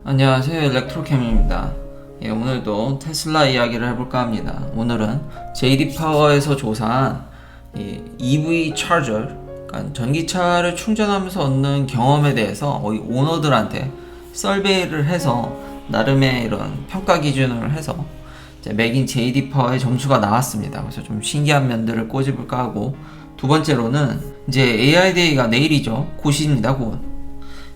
안녕하세요, 일렉트로캠입니다. 오늘도 테슬라 이야기를 해볼까 합니다. 오늘은 JD 파워에서 조사한 EV 차저, 그러니까 전기차를 충전하면서 얻는 경험에 대해서 오너들한테 서베이를 해서 나름의 이런 평가 기준을 해서 매긴 JD 파워의 점수가 나왔습니다. 그래서 좀 신기한 면들을 꼬집을까 하고, 두 번째로는 이제 AI 데이가 내일이죠. 곧입니다, 곧.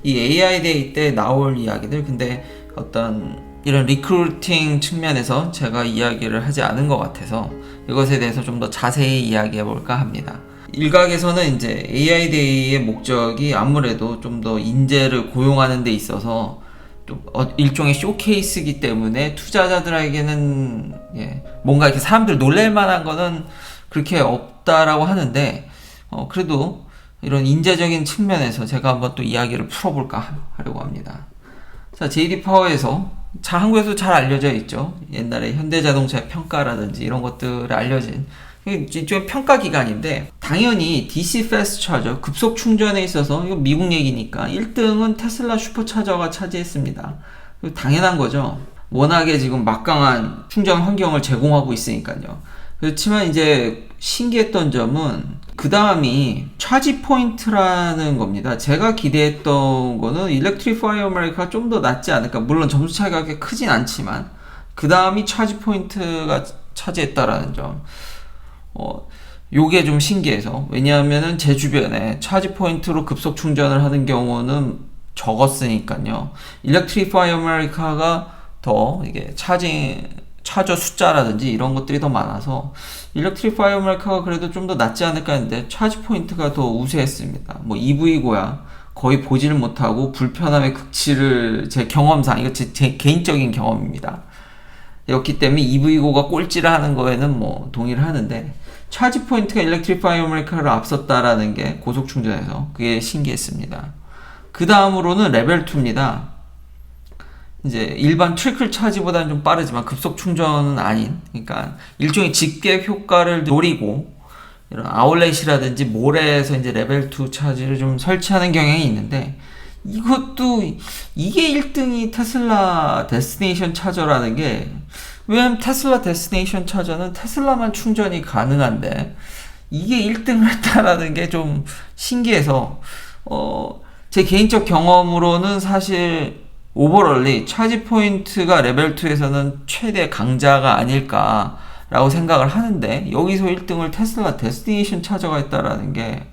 이 AI 데이 때 나올 이야기들, 근데 어떤 이런 리크루팅 측면에서 제가 이야기를 하지 않은 것 같아서 이것에 대해서 좀 더 자세히 이야기해 볼까 합니다. 일각에서는 이제 AI 데이의 목적이 아무래도 좀 더 인재를 고용하는 데 있어서 좀 일종의 쇼케이스이기 때문에 투자자들에게는 뭔가 이렇게 사람들 놀랄 만한 거는 그렇게 없다라고 하는데, 그래도 이런 인재적인 측면에서 제가 한번 또 이야기를 풀어볼까 하려고 합니다. 자, JD 파워에서 한국에서 잘 알려져 있죠. 옛날에 현대자동차의 평가라든지 이런 것들이 알려진 일종의 평가 기관인데, 당연히 DC 패스트 차저, 급속 충전에 있어서, 이거 미국 얘기니까 1등은 테슬라 슈퍼차저가 차지했습니다. 당연한 거죠. 워낙에 지금 막강한 충전 환경을 제공하고 있으니까요. 그렇지만 이제 신기했던 점은 그 다음이 차지 포인트라는 겁니다. 제가 기대했던 거는 일렉트리파이 아메리카가 좀 더 낫지 않을까. 물론 점수 차이가 그렇게 크진 않지만 그 다음이 차지 포인트가 차지했다라는 점. 요게 좀 신기해서, 왜냐하면은 제 주변에 차지 포인트로 급속 충전을 하는 경우는 적었으니까요. 일렉트리파이 아메리카가 더 이게 차저 숫자라든지 이런 것들이 더 많아서 일렉트리파이 아메리카가 그래도 좀 더 낫지 않을까 했는데 차지 포인트가 더 우세했습니다. 뭐 EV고야 거의 보지를 못하고 불편함의 극치를, 제 경험상, 이거 제 개인적인 경험입니다. 였기 때문에 EV고가 꼴찌를 하는 거에는 뭐 동의를 하는데, 차지 포인트가 일렉트리파이 아메리카를 앞섰다라는 게 고속 충전에서 그게 신기했습니다. 그 다음으로는 레벨 2입니다. 이제 일반 트리클 차지보다는 좀 빠르지만 급속 충전은 아닌, 그러니까 일종의 직객 효과를 노리고 이런 아울렛이라든지 몰에서 이제 레벨 2 차지를 좀 설치하는 경향이 있는데, 이게 1등이 테슬라 데스티네이션 차저라는 게, 왜냐면 테슬라 데스티네이션 차저는 테슬라만 충전이 가능한데 이게 1등을 했다라는 게 좀 신기해서, 제 개인적 경험으로는 사실 오버럴리 차지 포인트가 레벨 2에서는 최대 강자가 아닐까라고 생각을 하는데, 여기서 1등을 테슬라 데스티네이션 차저가 했다라는 게,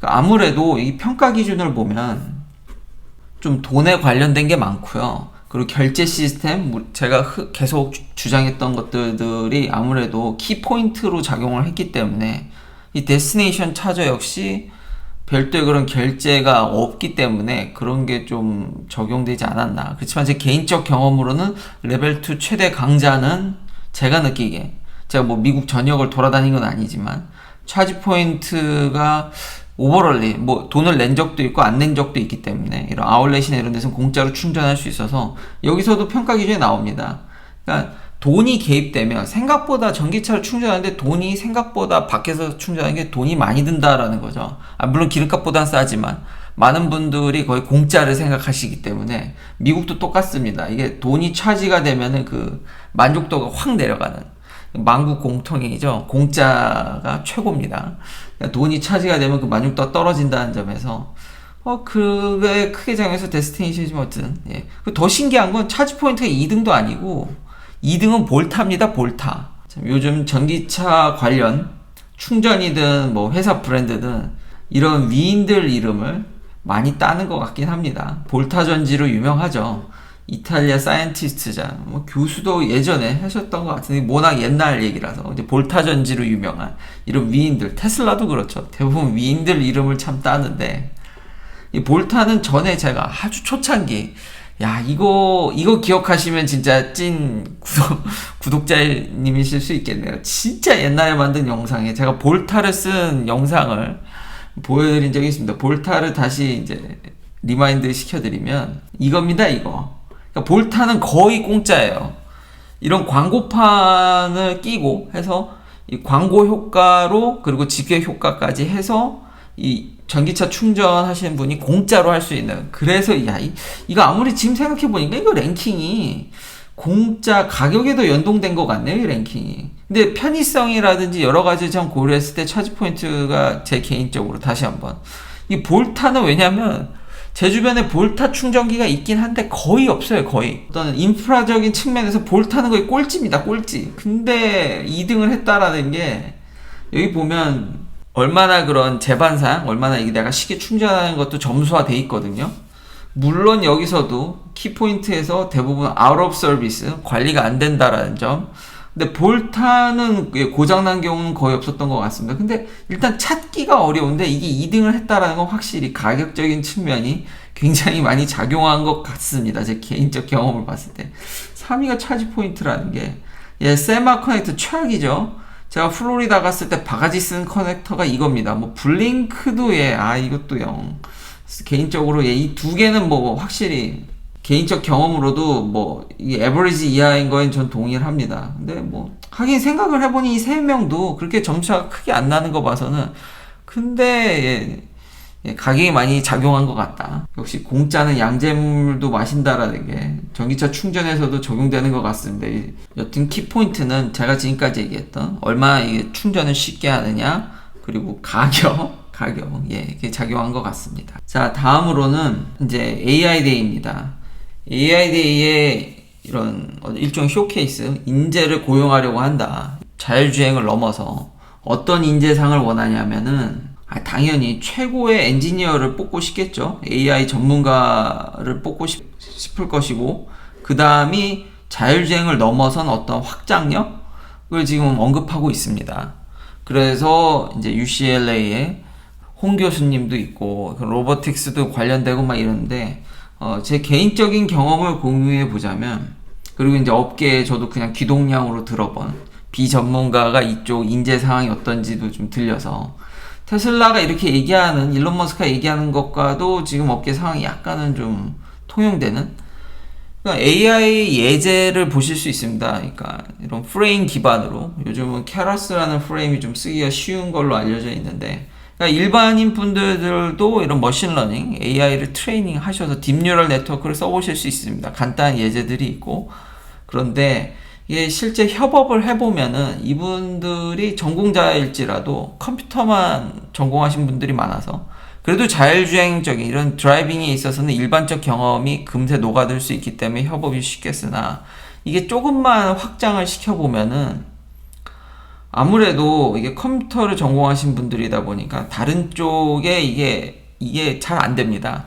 아무래도 이 평가 기준을 보면 좀 돈에 관련된 게 많고요. 그리고 결제 시스템, 제가 계속 주장했던 것들이 아무래도 키포인트로 작용을 했기 때문에 이 데스티네이션 차저 역시 별도의 그런 결제가 없기 때문에 그런 게 좀 적용되지 않았나. 그렇지만 제 개인적 경험으로는 레벨 2 최대 강자는 제가 느끼기에, 제가 뭐 미국 전역을 돌아다닌 건 아니지만 차지 포인트가 오버럴리 뭐 돈을 낸 적도 있고 안 낸 적도 있기 때문에 이런 아울렛이나 이런 데서는 공짜로 충전할 수 있어서 여기서도 평가 기준이 나옵니다. 그러니까 돈이 개입되면, 생각보다 전기차를 충전하는데 돈이 생각보다 밖에서 충전하는 게 돈이 많이 든다라는 거죠. 물론 기름값보단 싸지만 많은 분들이 거의 공짜를 생각하시기 때문에, 미국도 똑같습니다. 이게 돈이 차지가 되면은 그 만족도가 확 내려가는, 만국 공통이죠. 공짜가 최고입니다. 그러니까 돈이 차지가 되면 그 만족도가 떨어진다는 점에서 그게 크게 작용해서 데스티네이션이지만, 어쨌든 더 신기한 건 차지 포인트가 2등도 아니고 2등은 볼타입니다. 볼타. 요즘 전기차 관련 충전이든 뭐 회사 브랜드든 이런 위인들 이름을 많이 따는 것 같긴 합니다. 볼타 전지로 유명하죠. 이탈리아 사이언티스트자, 뭐 교수도 예전에 하셨던 것 같은데 워낙 옛날 얘기라서 이제 볼타 전지로 유명한 이런 위인들, 테슬라도 그렇죠. 대부분 위인들 이름을 참 따는데, 이 볼타는 전에 제가 아주 초창기, 이거 기억하시면 진짜 찐 구독자님이실 수 있겠네요. 진짜 옛날에 만든 영상에 제가 볼타를 쓴 영상을 보여드린 적이 있습니다. 볼타를 다시 이제 리마인드 시켜드리면 이겁니다, 이거. 그러니까 볼타는 거의 공짜예요. 이런 광고판을 끼고 해서 이 광고 효과로, 그리고 직계 효과까지 해서 이 전기차 충전하시는 분이 공짜로 할 수 있는. 그래서 이거 아무리 지금 생각해 보니까 이거 랭킹이 공짜 가격에도 연동된 것 같네요, 이 랭킹이. 근데 편의성이라든지 여러 가지 점 고려했을 때 차지 포인트가 제 개인적으로 다시 한번 이 볼타는 왜냐면 제 주변에 볼타 충전기가 있긴 한데 거의 없어요, 거의. 어떤 인프라적인 측면에서 볼타는 거의 꼴찌입니다, 꼴찌. 근데 2등을 했다라는 게 여기 보면 얼마나 그런 재반사양, 얼마나 이게 내가 쉽게 충전하는 것도 점수화돼 있거든요. 물론 여기서도 키포인트에서 대부분 out of service, 관리가 안 된다라는 점. 근데 볼타는 고장난 경우는 거의 없었던 것 같습니다. 근데 일단 찾기가 어려운데 이게 2등을 했다라는 건 확실히 가격적인 측면이 굉장히 많이 작용한 것 같습니다. 제 개인적 경험을 봤을 때. 3위가 차지 포인트라는 게, 세마 커넥터 최악이죠. 제가 플로리다 갔을 때 바가지 쓴 커넥터가 이겁니다. 뭐 블링크도 이것도 개인적으로 이 두 개는 뭐 확실히 개인적 경험으로도 뭐 이 에버리지 이하인 거엔 전 동의를 합니다. 근데 뭐 하긴 생각을 해보니 이 세 명도 그렇게 점수가 크게 안 나는 거 봐서는 근데 가격이 많이 작용한 것 같다. 역시 공짜는 양재물도 마신다라는 게 전기차 충전에서도 적용되는 것 같습니다. 여튼 키포인트는 제가 지금까지 얘기했던 얼마나 이게 충전을 쉽게 하느냐 그리고 가격 이게 작용한 것 같습니다. 자, 다음으로는 이제 AI데이입니다. AI데이에 이런 일종의 쇼케이스, 인재를 고용하려고 한다. 자율주행을 넘어서 어떤 인재상을 원하냐면은 당연히 최고의 엔지니어를 뽑고 싶겠죠. AI 전문가를 뽑고 싶을 것이고, 그 다음이 자율주행을 넘어선 어떤 확장력을 지금 언급하고 있습니다. 그래서 이제 UCLA에 홍 교수님도 있고 로보틱스도 관련되고 막 이러는데 제 개인적인 경험을 공유해 보자면, 그리고 이제 업계에 저도 그냥 귀동냥으로 들어본 비전문가가 이쪽 인재 상황이 어떤지도 좀 들려서 테슬라가 이렇게 얘기하는, 일론 머스크가 얘기하는 것과도 지금 업계 상황이 약간은 좀 통용되는, 그러니까 AI 예제를 보실 수 있습니다. 그러니까 이런 프레임 기반으로 요즘은 케라스라는 프레임이 좀 쓰기가 쉬운 걸로 알려져 있는데, 그러니까 일반인 분들도 이런 머신러닝, AI를 트레이닝 하셔서 딥뉴럴 네트워크를 써보실 수 있습니다. 간단한 예제들이 있고. 그런데 이게 실제 협업을 해보면은 이분들이 전공자일지라도 컴퓨터만 전공하신 분들이 많아서 그래도 자율주행적인 이런 드라이빙에 있어서는 일반적 경험이 금세 녹아들 수 있기 때문에 협업이 쉽겠으나, 이게 조금만 확장을 시켜보면은 아무래도 이게 컴퓨터를 전공하신 분들이다 보니까 다른 쪽에 이게 잘 안 됩니다.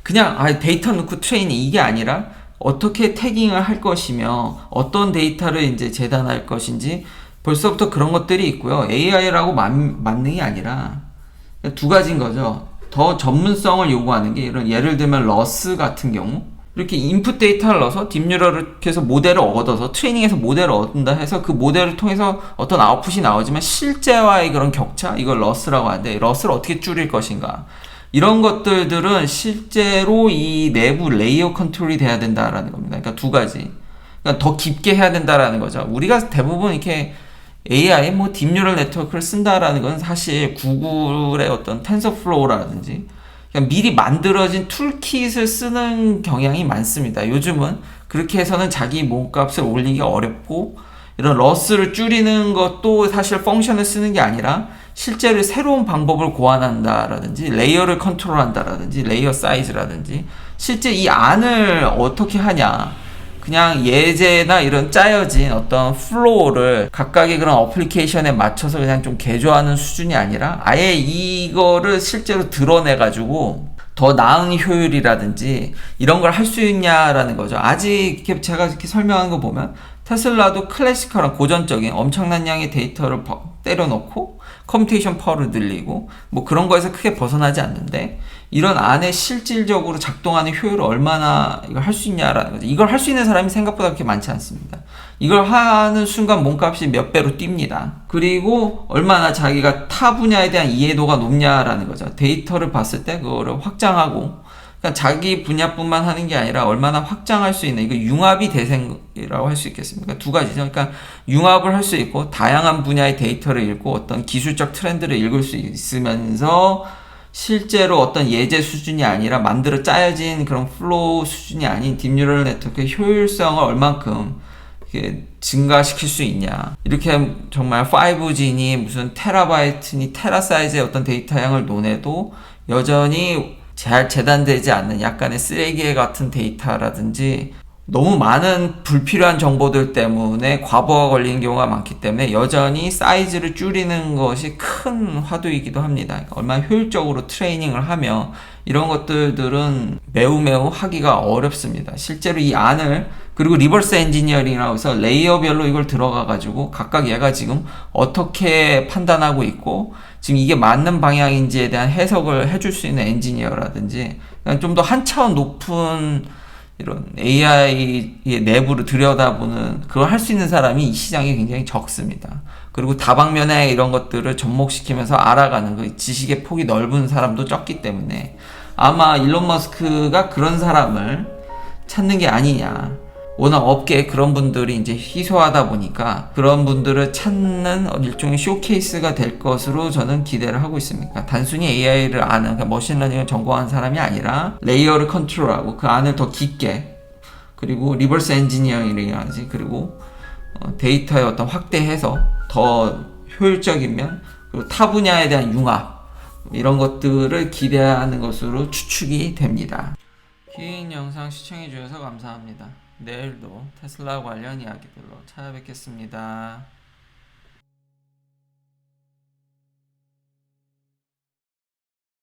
그냥 데이터 넣고 트레이닝 이게 아니라 어떻게 태깅을 할 것이며 어떤 데이터를 이제 재단할 것인지 벌써부터 그런 것들이 있고요. AI라고 만능이 아니라 두 가지인 거죠. 더 전문성을 요구하는 게 이런, 예를 들면 러스 같은 경우 이렇게 인풋 데이터를 넣어서 딥뉴럴을 해서 모델을 얻어서 트레이닝해서 모델을 얻는다 해서 그 모델을 통해서 어떤 아웃풋이 나오지만 실제와의 그런 격차, 이걸 러스라고 하는데, 러스를 어떻게 줄일 것인가, 이런 것들은 실제로 이 내부 레이어 컨트롤이 돼야 된다라는 겁니다. 그러니까 두 가지. 그러니까 더 깊게 해야 된다라는 거죠. 우리가 대부분 이렇게 AI, 딥뉴럴 네트워크를 쓴다라는 건 사실 구글의 어떤 텐서플로우라든지 그냥 미리 만들어진 툴킷을 쓰는 경향이 많습니다. 요즘은 그렇게 해서는 자기 몸값을 올리기가 어렵고, 이런 러스를 줄이는 것도 사실 펑션을 쓰는 게 아니라 실제로 새로운 방법을 고안한다라든지 레이어를 컨트롤한다라든지 레이어 사이즈라든지 실제 이 안을 어떻게 하냐, 그냥 예제나 이런 짜여진 어떤 플로우를 각각의 그런 어플리케이션에 맞춰서 그냥 좀 개조하는 수준이 아니라 아예 이거를 실제로 드러내가지고 더 나은 효율이라든지 이런 걸 할 수 있냐라는 거죠. 아직 제가 이렇게 설명한 거 보면 테슬라도 클래시컬한 고전적인 엄청난 양의 데이터를 때려놓고 컴퓨테이션 파워를 늘리고 뭐 그런 거에서 크게 벗어나지 않는데, 이런 안에 실질적으로 작동하는 효율을 얼마나 이걸 할 수 있냐라는 거죠. 이걸 할 수 있는 사람이 생각보다 그렇게 많지 않습니다. 이걸 하는 순간 몸값이 몇 배로 뜁니다. 그리고 얼마나 자기가 타 분야에 대한 이해도가 높냐라는 거죠. 데이터를 봤을 때 그거를 확장하고, 그러니까 자기 분야뿐만 하는 게 아니라 얼마나 확장할 수 있는, 이거 융합이 대세라고 할 수 있겠습니다. 그러니까 두 가지죠. 그러니까 융합을 할 수 있고 다양한 분야의 데이터를 읽고 어떤 기술적 트렌드를 읽을 수 있으면서 실제로 어떤 예제 수준이 아니라 만들어 짜여진 그런 플로우 수준이 아닌 딥뉴럴 네트워크의 효율성을 얼만큼 이렇게 증가시킬 수 있냐. 이렇게 정말 5G니 무슨 테라바이트니 테라 사이즈의 어떤 데이터 양을 논해도 여전히 잘 재단되지 않는 약간의 쓰레기 같은 데이터라든지 너무 많은 불필요한 정보들 때문에 과부하가 걸리는 경우가 많기 때문에 여전히 사이즈를 줄이는 것이 큰 화두이기도 합니다. 그러니까 얼마나 효율적으로 트레이닝을 하며 이런 것들은 매우 하기가 어렵습니다. 실제로 이 안을 그리고 리버스 엔지니어링이라고 해서 레이어별로 이걸 들어가 가지고 각각 얘가 지금 어떻게 판단하고 있고 지금 이게 맞는 방향인지에 대한 해석을 해줄 수 있는 엔지니어라든지 좀 더 한 차원 높은 이런 AI의 내부를 들여다보는 그걸 할 수 있는 사람이 이 시장에 굉장히 적습니다. 그리고 다방면에 이런 것들을 접목시키면서 알아가는 그 지식의 폭이 넓은 사람도 적기 때문에 아마 일론 머스크가 그런 사람을 찾는 게 아니냐. 워낙 업계에 그런 분들이 이제 희소하다 보니까 그런 분들을 찾는 일종의 쇼케이스가 될 것으로 저는 기대를 하고 있습니다. 단순히 AI를 아는, 그러니까 머신러닝을 전공한 사람이 아니라 레이어를 컨트롤하고 그 안을 더 깊게 그리고 리버스 엔지니어링이라든지 그리고 데이터의 어떤 확대해서 더 효율적이면 그리고 타 분야에 대한 융합 이런 것들을 기대하는 것으로 추측이 됩니다. 긴 영상 시청해주셔서 감사합니다. 내일도 테슬라 관련 이야기들로 찾아뵙겠습니다.